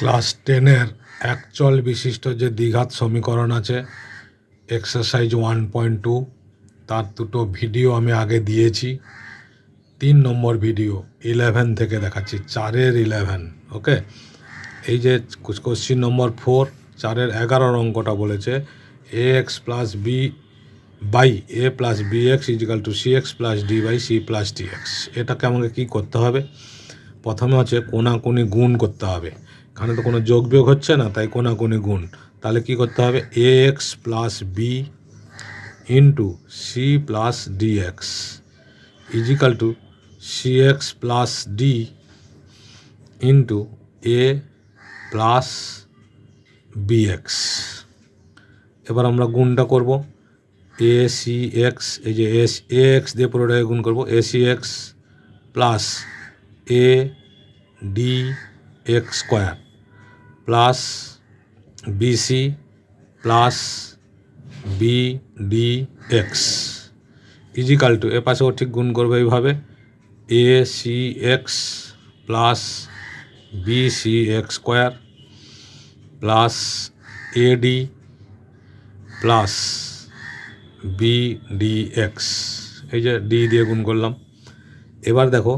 Class 10-এর একচল বিশিষ্ট যে দ্বিঘাত সমীকরণ আছে এক্সারসাইজ 1.2 তার দুটো ভিডিও আমি আগে দিয়েছি। 3 নম্বর ভিডিও 11 থেকে দেখাচ্ছি, 4-এর 11। ওকে, এই যে কোশ্চিন নম্বর 4, 4-এর 11 অঙ্কটা বলেছে a x plus b by a plus b x is equal to c x plus d by c plus d x. এটাকে আমাকে কী করতে হবে? প্রথমে হচ্ছে কোনাকুনি গুণ করতে হবে, এখানে তো কোনো যোগ বিয়োগ হচ্ছে না, তাই কোনাকুনি গুণ। তাহলে কি করতে হবে? A x plus b into c plus d x is equal to c x plus d into a plus b x. এবার আমরা গুণটা করব। এ সি এক্স, এই যে এ এক্স দিয়ে পুরোটাকে গুণ করবো, a C x plus a D x square plus bc plus B D x is equal to, এ পাশেও ঠিক গুণ করবে এইভাবে, a C x plus b C x square plus ad plus B D x, এই যে ডি দিয়ে গুণ করলাম। এবার দেখো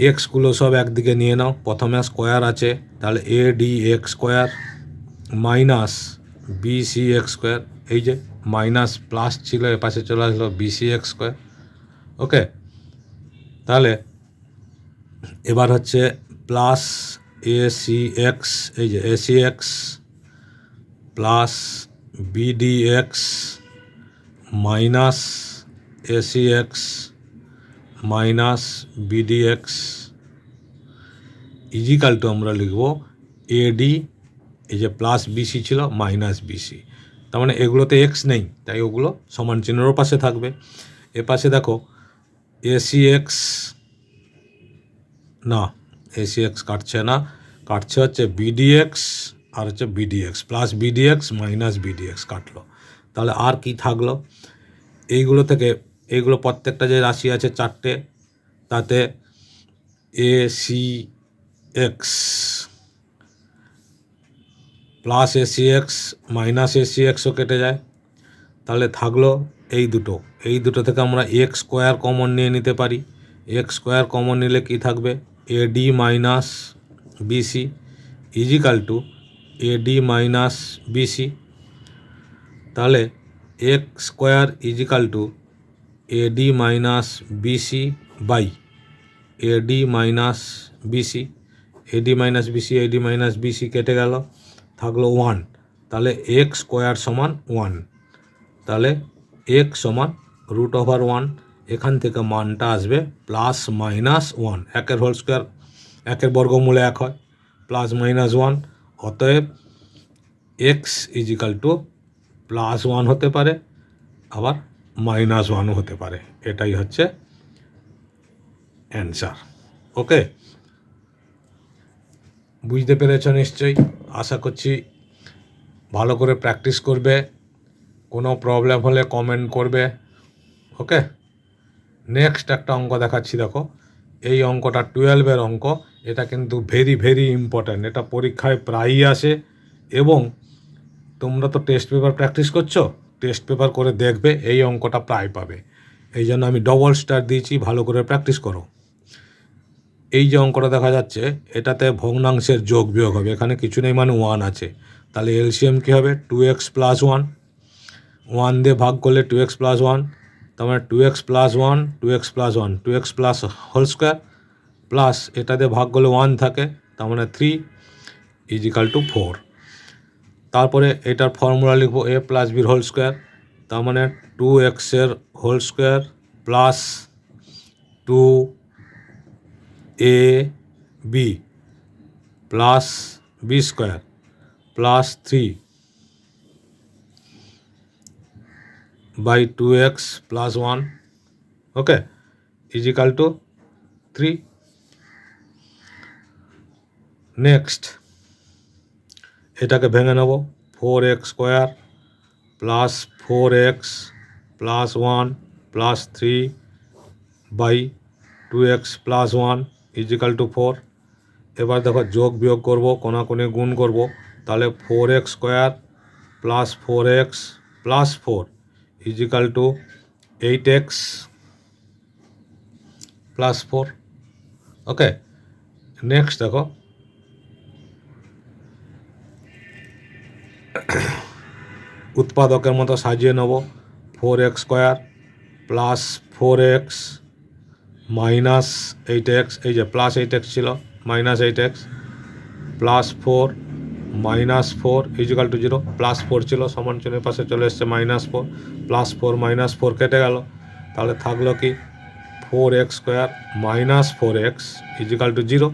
এক্সগুলো সব একদিকে নিয়ে নাও, প্রথমে স্কোয়ার আছে, তাহলে A D x square minus B C x square, এই যে মাইনাস প্লাস ছিল এপাশে চলে আসলো B C x square. Okay, তাহলে এবার হচ্ছে প্লাস এ সি এক্স, এই যে A C x plus B D x minus A C x minus B D x is equal to আমরা লিখব এডি, এই যে প্লাস বিসি ছিল মাইনাস বিসি, তার মানে এগুলোতে এক্স নেই, তাই ওগুলো সমান চিহ্নের পাশে থাকবে। এ পাশে দেখো এসি এক্স, না এসি এক্স কাটছে না, কাটছে হচ্ছে বিডিএক্স আর হচ্ছে BDX, plus BDX minus BDX কাটলো। তাহলে আর কি থাকলো? এইগুলো থেকে এইগুলো প্রত্যেকটা যে রাশি আছে 4টে, তাতে a C x plus ac x minus ac এক্সও কেটে যায়, তাহলে থাকলো এই দুটো। এই দুটো থেকে আমরা এক্স স্কোয়ার কমন নিয়ে নিতে পারি। এক্স স্কোয়ার কমন নিলে কি থাকবে? Ad minus bc equal to ad minus bc. তাহলে x square equal to ad minus bc by ad minus bc, ad minus bc ad minus bc কেটে গেল, থাকলো 1। তাহলে এক্স স্কোয়ার সমান 1, তাহলে এক্স সমান √1। এখান থেকে মানটা আসবে প্লাস মাইনাস 1, একের হোল স্কোয়ার একের বর্গমূলে 1 হয়, প্লাস মাইনাস 1। অতএব এক্স ইজিক্যাল টু প্লাস 1 হতে পারে, আবার মাইনাস 1ও হতে পারে। এটাই হচ্ছে অ্যান্সার। ওকে, বুঝতে পেরেছ নিশ্চয়ই? আশা করছি ভালো করে প্র্যাকটিস করবে, কোনো প্রবলেম হলে কমেন্ট করবে। ওকে, নেক্সট একটা অঙ্ক দেখাচ্ছি। দেখো এই অঙ্কটা 12-এর অঙ্ক, এটা কিন্তু ভেরি ভেরি ইম্পর্ট্যান্ট, এটা পরীক্ষায় প্রায়ই আসে। এবং তোমরা তো টেস্ট পেপার প্র্যাকটিস করছো, টেস্ট পেপার করে দেখবে এই অঙ্কটা প্রায় পাবে, এই জন্য আমি ডবল স্টার দিয়েছি, ভালো করে প্র্যাকটিস করো। এই যে অঙ্কটা দেখা যাচ্ছে, এটাতে ভগ্নাংশের যোগ বিয়োগ হবে, এখানে কিছু নেই মানে 1 আছে, তাহলে এলসিএম কী হবে? 2x প্লাস 1, 1 দিয়ে ভাগ করলে 2x প্লাস 1, তার মানে 2x plus 1 2x plus 1 2x plus whole square plus এটা দিয়ে ভাগ করলে 1 থাকে, তার মানে 3 ইজিক্যাল টু 4। তারপরে এটার ফর্মুলা লিখবো এ প্লাস বির হোল স্কোয়ার, তার মানে 2x এর whole square plus 2ab plus B square plus 3 by 2x plus 1, okay, is equal to 3। Next এটাকে ভেঙে নেব, 4x square plus 4x plus 1 plus 3 by 2x plus 1 is equal to 4। এবার দেখো যোগ বিয়োগ করব, কোনাকুনি গুণ করব, তাহলে 4x square plus 4x plus 4 is equal to 8x plus 4। Okay, next দেখো উৎপাদকের মতো সাজিয়ে নেব। 4x square plus 4x minus 8x, এই যে প্লাস 8x ছিল, minus 8x plus 4 minus 4 is equal to 0, plus 4 ছিল সমান চিহ্নের পাশে চলে এসছে মাইনাস 4, প্লাস 4 মাইনাস 4 কেটে গেল, তাহলে থাকলো কি 4x square minus 4x is equal to 0।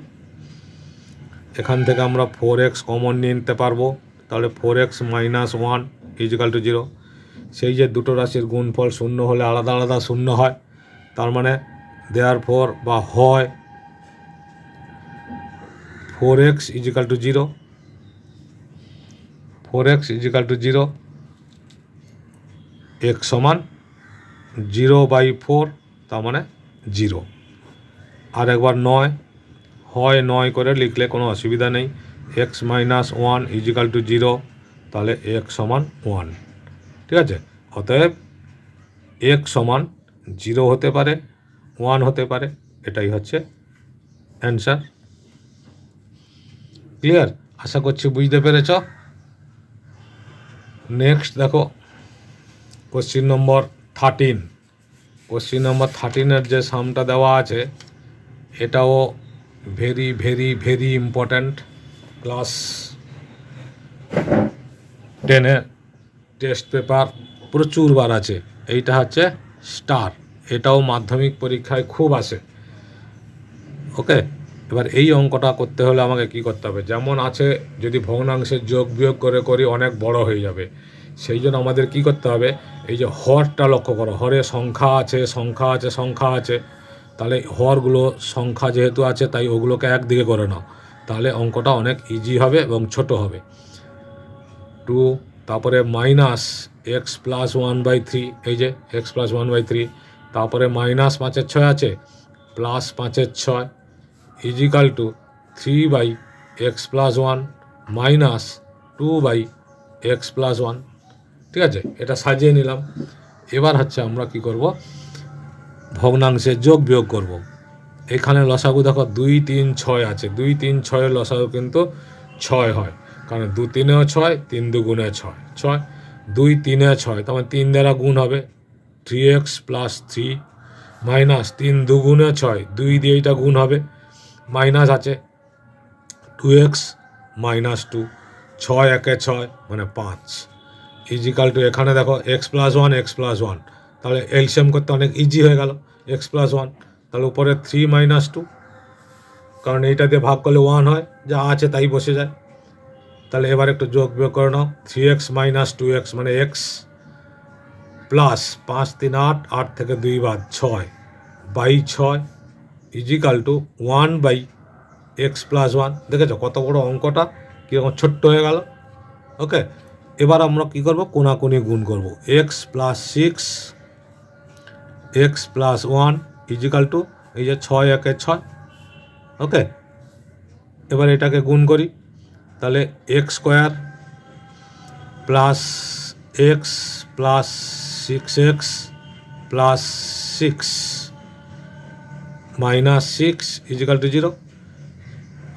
এখান থেকে আমরা 4x কমন নিয়ে নিতে পারবো, তাহলে 4x মাইনাস 1 ইজিক্যাল টু 0। সেই যে দুটো রাশির গুণফল শূন্য হলে আলাদা আলাদা শূন্য হয়, তার মানে দেয়ারফর বা হয় 4x is equal to 0, 4x is equal to 0, x সমান 0/4, তার মানে 0। আর একবার 9 হয় 9 করে লিখলে কোনো অসুবিধা নেই, x মাইনাস 1 ইজিক্যাল টু 0, তাহলে x সমান 1। ঠিক আছে, অতএব x সমান 0 হতে পারে, 1 হতে পারে, এটাই হচ্ছে অ্যান্সার। ক্লিয়ার? আশা করছি বুঝতে পেরেছ। নেক্সট দেখো কোশ্চিন নম্বর 13। কোশ্চিন নম্বর 13-এর যে সামটা দেওয়া আছে এটাও very very very important. Class 10-এর টেস্ট পেপার প্রচুরবার আছে। এইটা হচ্ছে স্টার, এটাও মাধ্যমিক পরীক্ষায় খুব আসে। ওকে, এবার এই অঙ্কটা করতে হলে আমাকে কি করতে হবে, যেমন আছে যদি ভগ্নাংশের যোগ বিয়োগ করে করি অনেক বড় হয়ে যাবে, সেই জন্য আমাদের কি করতে হবে, এই যে হরটা লক্ষ্য করো, হরে সংখ্যা আছে সংখ্যা আছে সংখ্যা আছে, তাহলে হরগুলো সংখ্যা যেহেতু আছে তাই ওগুলোকে একদিকে করে নাও, তাহলে অঙ্কটা অনেক ইজি হবে এবং ছোট হবে। 2 তারপরে মাইনাস এক্স প্লাস 1/3, এই যে এক্স প্লাস 1/3, তারপরে মাইনাস 5/6 আছে plus 5/6 is equal to 3/x plus 1 minus 2/x plus 1। ঠিক আছে, এটা সাজিয়ে নিলাম। এবার হচ্ছে আমরা কি করব, ভগ্নাংশে যোগ বিয়োগ করব। এখানে লসাগু দেখো 2, 3, 6 আছে, 2, 3, 6-এর লসাগু কিন্তু 6 হয়, কারণ 2 3-এও 6, 3 2 6, 6 2 3-এ 6, তখন 3 দ্বারা গুণ হবে 3x প্লাস 3 মাইনাস 3 2 6, 2 দিয়ে এইটা গুণ হবে, মাইনাস আছে 2x মাইনাস 2, 6 1 6 মানে 5 ইজিক্যাল টু, এখানে দেখো x প্লাস 1 x প্লাস 1, তাহলে এলসিএম করতে অনেক ইজি হয়ে গেল, x প্লাস 1, তাহলে উপরে 3 মাইনাস 2, কারণ এইটা দিয়ে ভাগ করলে 1 হয়, যা আছে তাই বসে যায়। তাহলে এবার একটু যোগ বিয়োগ করে নাও, 3x মাইনাস 2x মানে x প্লাস 5 3 8, 8 থেকে 2 বাদ 6/6 ইজিক্যাল টু 1/x প্লাস 1। দেখেছো কত বড় অঙ্কটা কীরকম ছোট্ট হয়ে গেল। ওকে, এবার আমরা কী করব, কোনাকুনি গুণ করব, x plus 6 x plus 1 is equal to এই যে 6 1 6। ওকে, এবার এটাকে গুণ করি, তাহলে x square plus x plus 6x plus 6 minus 6 is equal to 0।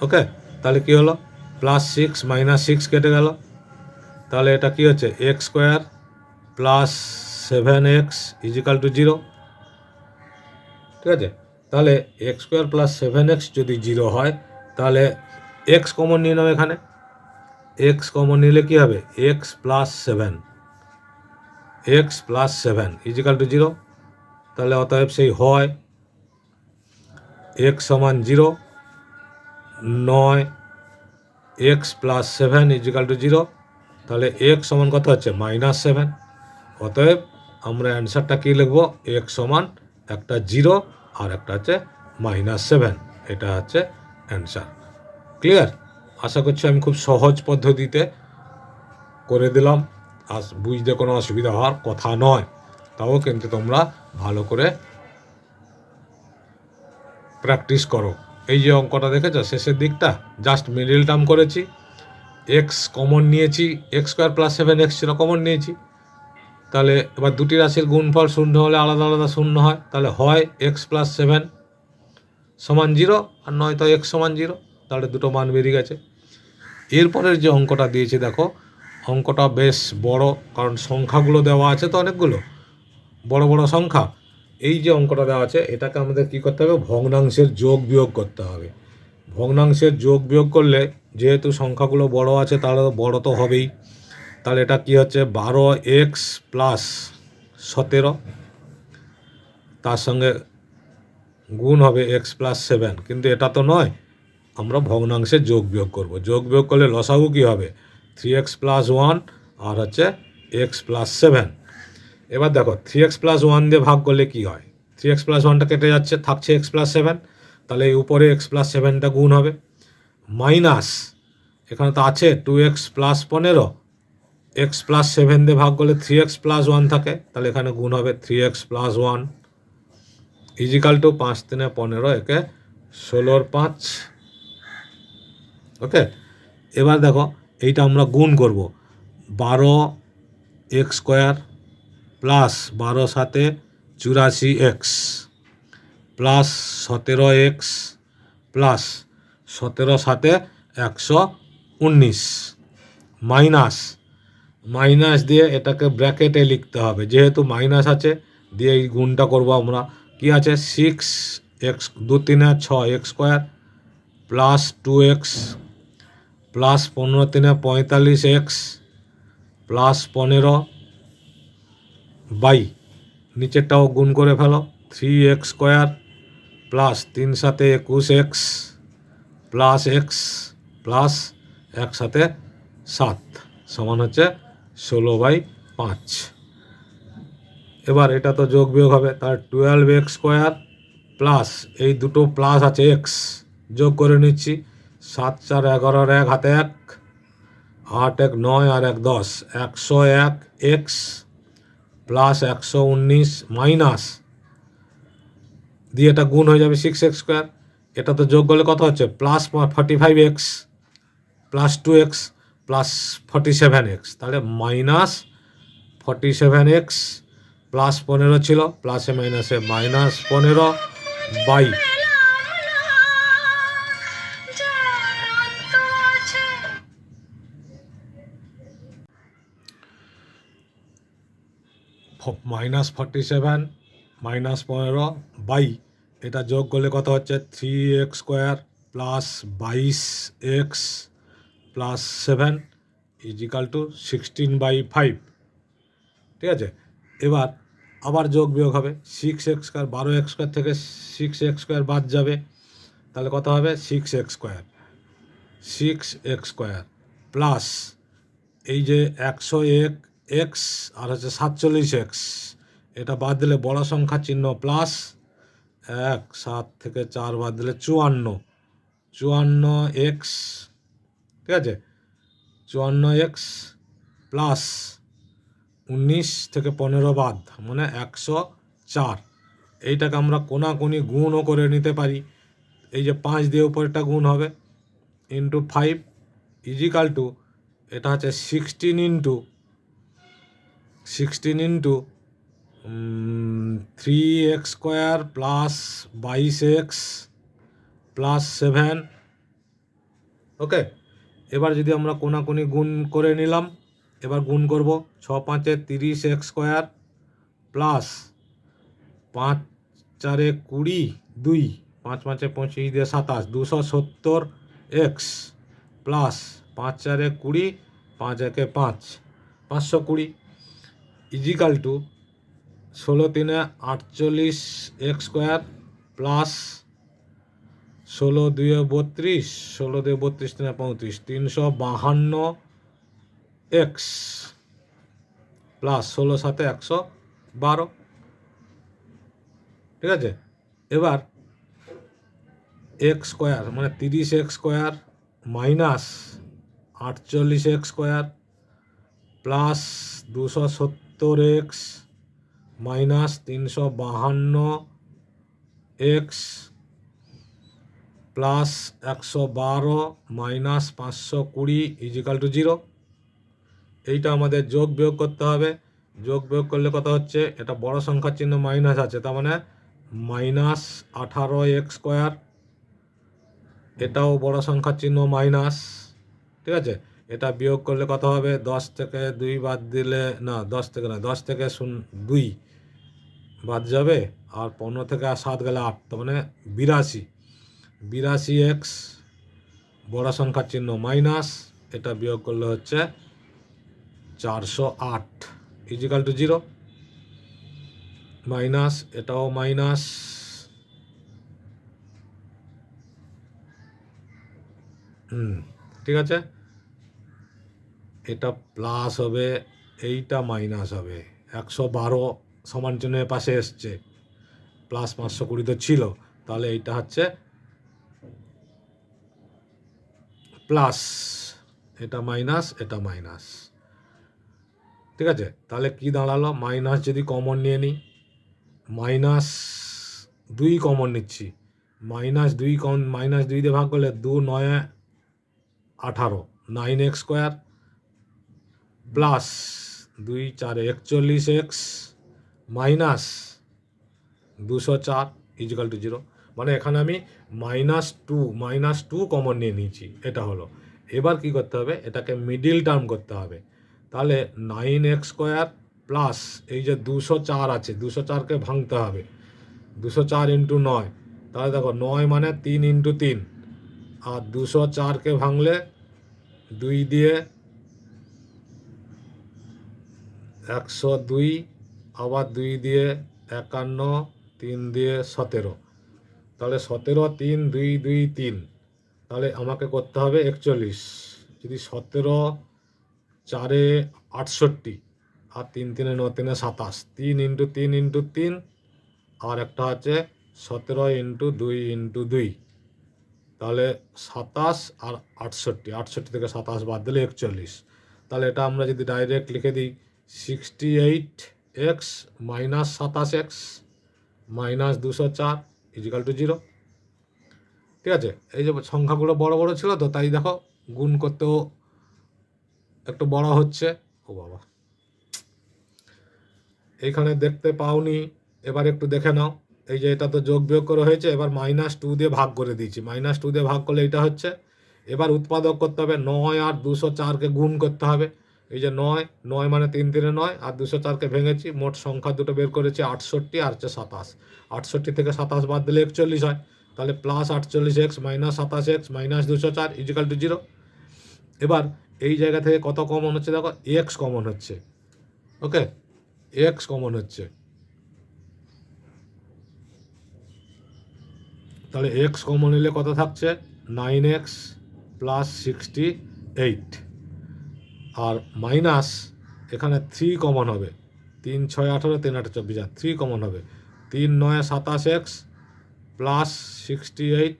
Okay, তাহলে কী হলো, প্লাস 6 মাইনাস 6 কেটে গেল, তাহলে এটা কী হচ্ছে, x square plus 7x is equal to 0। ঠিক আছে, তাহলে x স্কোয়ার প্লাস 7x যদি 0 হয়, তাহলে x কমন নিয়ে নাও, এখানে x কমন নিলে কী হবে, x প্লাস 7 ইজিক্যাল টু 0। তাহলে অতএব সেই হয় x সমান 0, 9 x প্লাস 7 ইজিক্যাল টু 0, তাহলে x সমান কত হচ্ছে, মাইনাস 7। অতএব আমরা অ্যান্সারটা কী লিখব, x সমান একটা 0 আর একটা হচ্ছে মাইনাস 7, এটা হচ্ছে অ্যান্সার। ক্লিয়ার? আশা করছি আমি খুব সহজ পদ্ধতিতে করে দিলাম, আর বুঝতে কোনো অসুবিধা হওয়ার কথা নয়, তাও কিন্তু তোমরা ভালো করে প্র্যাকটিস করো। এই যে অঙ্কটা দেখেছো শেষের দিকটা জাস্ট মিডিল টার্ম করেছি, এক্স কমন নিয়েছি, এক্স স্কোয়ার প্লাস 7x ছিল কমন নিয়েছি। তাহলে এবার দুটি রাশির গুণফল শূন্য হলে আলাদা আলাদা শূন্য হয়, তাহলে হয় এক্স প্লাস 7 সমান 0 আর নয়তো এক্স সমান 0, তাহলে দুটো মান বেরিয়ে গেছে। এরপরের যে অঙ্কটা দিয়েছে দেখো, অঙ্কটা বেশ বড়, কারণ সংখ্যাগুলো দেওয়া আছে তো অনেকগুলো বড় বড় সংখ্যা। এই যে অঙ্কটা দেওয়া আছে এটাকে আমাদের কী করতে হবে, ভগ্নাংশের যোগ বিয়োগ করতে হবে। ভগ্নাংশের যোগ বিয়োগ করলে যেহেতু সংখ্যাগুলো বড় আছে তাহলে বড় তো হবেই। তাহলে এটা কি হচ্ছে 12x প্লাস 17, তার সঙ্গে গুণ হবে x প্লাস 7, কিন্তু এটা তো নয়, আমরা ভগ্নাংশে যোগ বিয়োগ করব। যোগ বিয়োগ করলে লসাগু কী হবে 3x প্লাস 1 আর হচ্ছে x প্লাস 7। এবার দেখো 3x প্লাস 1 দিয়ে ভাগ করলে কি হয়, 3x প্লাস 1টা কেটে যাচ্ছে, থাকছে x প্লাস 7, তাহলে এই উপরে x প্লাস 7টা গুণ হবে, মাইনাস এখানে তো আছে 2x প্লাস 15, x প্লাস 7 দিয়ে ভাগ করলে 3x প্লাস 1 থাকে, তাহলে এখানে গুণ হবে 3x প্লাস 1 ইজিক্যাল টু 5 3 15, একে 16 5। ওকে, এবার দেখো এইটা আমরা গুণ করব, 12x square plus 12 7 84x plus 17x plus 17 7 119 minus minus দিয়ে এটাকে ব্র্যাকেটে লিখতে হবে, যেহেতু মাইনাস আছে দিয়ে এই গুণটা করব আমরা। কি আছে 6x 2 3 6x square plus 2x plus 15 3 45x plus 15 by নিচেরটাও গুণ করে ফেলো, 3x square plus 3 7 21x plus x plus 1 7 7 সমান হচ্ছে 16/5। এবার এটা তো যোগ বিয়োগ হবে, তার 12x স্কোয়ার প্লাস এই দুটো প্লাস আছে এক্স, যোগ করে নিচ্ছি, 7 4 11 1 হাতে 1, 8 1 9 আর 1 10, 101x প্লাস 119 মাইনাস দিয়ে এটা গুণ হয়ে যাবে 6x স্কোয়ার, এটা তো যোগ করলে কত হচ্ছে plus 45x plus 2x plus 47x, তাহলে মাইনাস 47x প্লাস 15 ছিল, প্লাসে মাইনাসে minus 15 by minus 47 minus 15 by এটা যোগ করলে কত হচ্ছে 3x square plus 22x plus 7 is equal to 16/5। ঠিক আছে, এবার আবার যোগ বিয়োগ হবে, 6x স্কোয়ার 12x স্কোয়ার থেকে 6x স্কোয়ার বাদ যাবে, তাহলে কত হবে 6x square 6x square plus এই যে 101x আর হচ্ছে 47x, এটা বাদ দিলে বড় সংখ্যা চিহ্ন প্লাস 1 7 থেকে 4 বাদ দিলে 54x, ঠিক আছে 54x প্লাস 19 থেকে 15 বাদ মানে 104। এইটাকে আমরা কোনাকুনি গুণও করে নিতে পারি, এই যে 5 দিয়ে উপরেরটা গুণ হবে ইন্টু 5 ইজিক্যাল টু এটা হচ্ছে 16 into 3x square plus 22x plus 7। ওকে, এবার যদি আমরা কোনাকুনি গুণ করে নিলাম, এবার গুণ করব 6 5 30x স্কোয়ার প্লাস 5 4 20 2 5 5 25 দিয়ে 27 270x plus 5 4 20 5 1 5 520 is equal to 16 3 48x square plus 16 2 32 16 2 32 3 35 352x plus 16 7 112। ঠিক আছে, এবার এক্স স্কোয়ার মানে 30x square minus 48x square plus 270x minus 352x plus 112 minus 520 is equal to 0। এইটা আমাদের যোগ বিয়োগ করতে হবে। যোগ বিয়োগ করলে কত হচ্ছে, এটা বড় সংখ্যার চিহ্ন মাইনাস আছে, তার মানে মাইনাস 18x²। এটাও বড় সংখ্যার চিহ্ন মাইনাস, ঠিক আছে। এটা বিয়োগ করলে কত হবে, 10 থেকে 2 বাদ দিলে, না 10 থেকে না, 10 থেকে 2 বাদ যাবে, আর 15 থেকে 7 গেলে 8, তার মানে 82x বড় সংখ্যার চিহ্ন মাইনাস, এটা বিয়োগ করলে হচ্ছে 408 ইজিক্যাল টু 0। মাইনাস, এটাও মাইনাস, ঠিক আছে। এটা প্লাস হবে, এইটা মাইনাস হবে। 112 সমান চিহ্নের পাশে এসছে, প্লাস 520 তো ছিল, তাহলে এইটা হচ্ছে প্লাস, এটা মাইনাস, এটা মাইনাস, ঠিক আছে। তাহলে কি দাঁড়ালো, মাইনাস যদি কমন নিয়ে নিই, মাইনাস 2 কমন নিচ্ছি, মাইনাস 2 দিয়ে ভাগ করলে 2 9 18 9x² plus 2 4 41x minus 204 is equal to 0। মানে এখানে আমি মাইনাস টু কমন নিয়ে নিয়েছি, এটা হলো। এবার কি করতে হবে, এটাকে মিডিল টার্ম করতে হবে। তাহলে 9x² প্লাস এই যে 204 আছে, 204কে ভাঙতে হবে, 204 ইন্টু 9, তাহলে দেখো 9 মানে 3 ইন্টু 3, আর 204কে ভাঙলে 2 দিয়ে 102, আবার 2 দিয়ে 51, 3 দিয়ে 17, তাহলে 17 3 2 2 3, তাহলে আমাকে করতে হবে 41। যদি 17 4 68, আর 3 3 9 3 27, 3 ইন্টু 3 ইন্টু 3, আর একটা আছে 17 ইন্টু 2 ইন্টু 2, তাহলে 27 আর 68, 68 থেকে 27 বাদ দিলে 41। তাহলে এটা আমরা যদি ডাইরেক্ট লিখে দিই 68x minus 27x minus 204 is equal to 0, ঠিক আছে। এই যে সংখ্যাগুলো বড় বড় ছিল তো, তাই দেখো গুণ করতেও একটু বড় হচ্ছে। ও বাবা, এইখানে দেখতে পাওনি, এবার একটু দেখে নাও। এই যে এটা তো যোগ বিয়োগ করে হয়েছে, এবার -2 দিয়ে ভাগ করে দিয়েছি, -2 দিয়ে ভাগ করলে এটা হচ্ছে। এবার উৎপাদক করতে হবে, 9 আর 204কে গুণ করতে হবে। এই যে 9 মানে 3 3 9, আর 204কে ভেঙেছি, মোট সংখ্যা দুটো বের করেছি 68 আর হচ্ছে 27। 68 থেকে 27 বাদ দিলে 41 হয়, তাহলে plus 48x minus 27x minus 204 is equal to 0। এবার এই জায়গা থেকে কত কমন হচ্ছে, দেখো এক্স কমন হচ্ছে, ওকে, এক্স কমন হচ্ছে। তাহলে এক্স কমন নিলে কত থাকছে, 9x প্লাস 68, আর মাইনাস এখানে 3 কমন হবে, 3 6 18 3 8 24, 3 কমন হবে, 3 9 27x প্লাস 68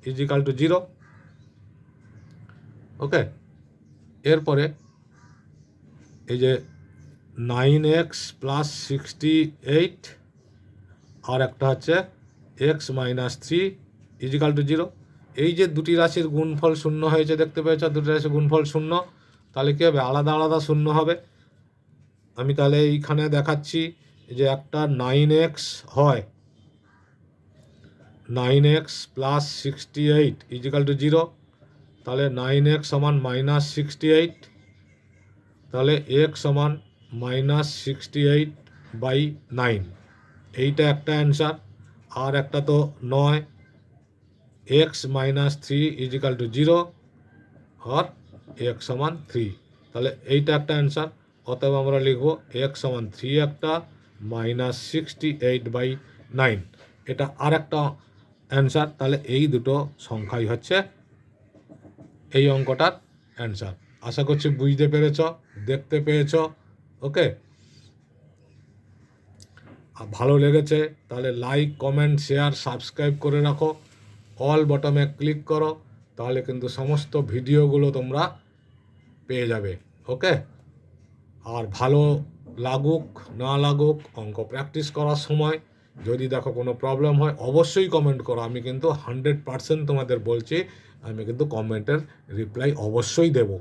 ইজিক্যাল টু 0, ওকে। এরপরে এই যে 9x প্লাস 68, আর একটা হচ্ছে x মাইনাস 3 ইজিক্যাল টু 0। এই যে দুটি রাশির গুণফল শূন্য হয়েছে, দেখতে পেয়েছ, দুটি রাশির গুণফল শূন্য, তাহলে কী হবে, আলাদা আলাদা শূন্য হবে। আমি তাহলে এইখানে দেখাচ্ছি যে একটা 9x হয়, 9x প্লাস 68 ইজিক্যাল টু 0, তাহলে 9x সমান মাইনাস 68, তাহলে x সমান মাইনাস 68/9, এইটা একটা অ্যান্সার। আর একটা তো 9, x minus 3 is equal to 0, R x সমান 3, তাহলে এইটা একটা অ্যান্সার। অতএব আমরা লিখব x সমান 3 একটা, মাইনাস 68/9, এটা আর একটা অ্যান্সার। তাহলে এই দুটো সংখ্যাই হচ্ছে এই অঙ্কটার অ্যান্সার। আশা করছি বুঝতে পেরেছ, দেখতে পেয়েছ, ওকে। ভালো লেগেছে তাহলে লাইক কমেন্ট শেয়ার সাবস্ক্রাইব করে রাখো, অল বটমে ক্লিক করো, তাহলে কিন্তু সমস্ত ভিডিওগুলো তোমরা পেয়ে যাবে, ওকে। আর ভালো লাগুক না লাগুক, অঙ্ক প্র্যাকটিস করার সময় যদি দেখো কোনো প্রবলেম হয় অবশ্যই কমেন্ট করো, আমি কিন্তু 100% তোমাদের বলছি, আমি কিন্তু কমেন্টের রিপ্লাই অবশ্যই দেবো।